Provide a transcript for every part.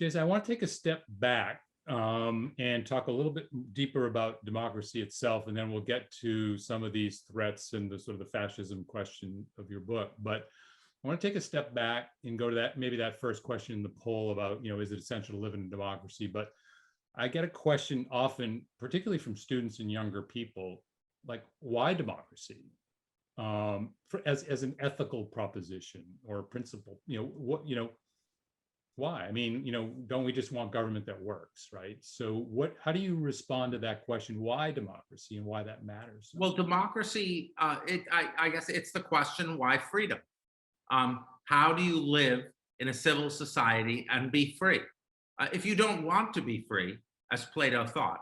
Jason, I want to take a step back and talk a little bit deeper about democracy itself, and then we'll get to some of these threats and the sort of the fascism question of your book. But I want to take a step back and go to that, maybe that first question in the poll about, is it essential to live in a democracy? But I get a question often, particularly from students and younger people, like, why democracy? As an ethical proposition or principle, why? I mean, don't we just want government that works, right? So how do you respond to that question? Why democracy and why that matters? Well, democracy, I guess it's the question, why freedom? How do you live in a civil society and be free? If you don't want to be free, as Plato thought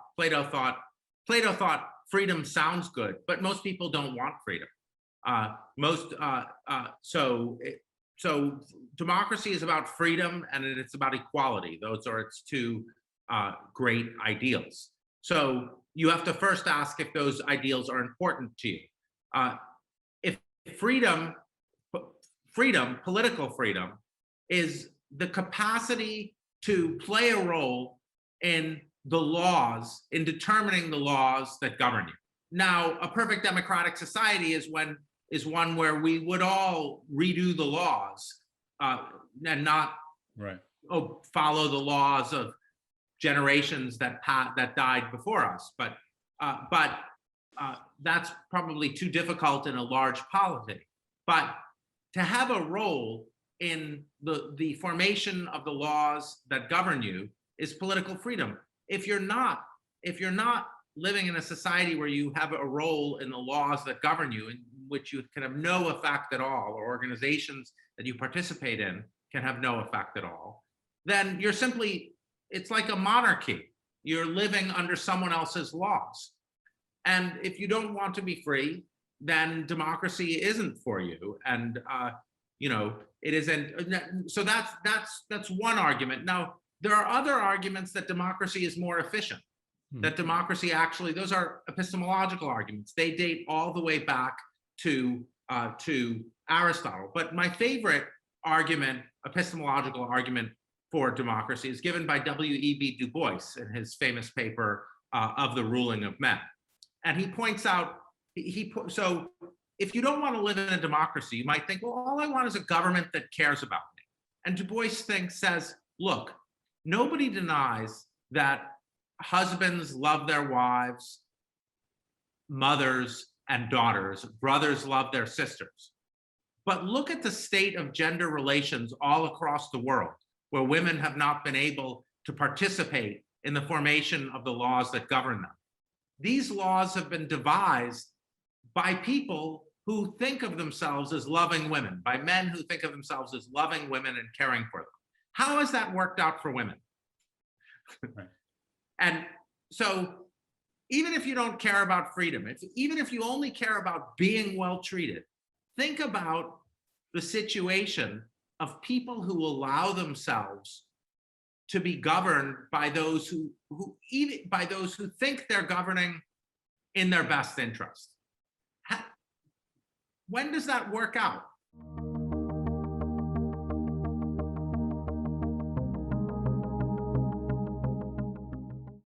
freedom sounds good, but most people don't want freedom. So democracy is about freedom and it's about equality. Those are its two great ideals. So you have to first ask if those ideals are important to you. If freedom, political freedom, is the capacity to play a role in the laws, in determining the laws that govern you. Now, a perfect democratic society is one where we would all redo the laws and not follow the laws of generations that died before us. But that's probably too difficult in a large polity. But to have a role in the formation of the laws that govern you is political freedom. If you're not living in a society where you have a role in the laws that govern you, in which you can have no effect at all, or organizations that you participate in can have no effect at all, then it's like a monarchy. You're living under someone else's laws. And if you don't want to be free, then democracy isn't for you. And it isn't. So that's one argument. Now, there are other arguments that democracy is more efficient. That democracy actually, those are epistemological arguments. They date all the way back to Aristotle. But my favorite argument, epistemological argument for democracy, is given by W.E.B. Du Bois in his famous paper Of the Ruling of Men. And he points out, so if you don't want to live in a democracy, you might think, well, all I want is a government that cares about me. And Du Bois says, look, nobody denies that husbands love their wives, mothers and daughters, brothers love their sisters. But look at the state of gender relations all across the world, where women have not been able to participate in the formation of the laws that govern them. These laws have been devised by people who think of themselves as loving women, by men who think of themselves as loving women and caring for them. How has that worked out for women? Right. And so even if you don't care about freedom, even if you only care about being well treated, think about the situation of people who allow themselves to be governed by those who think they're governing in their best interest. When does that work out?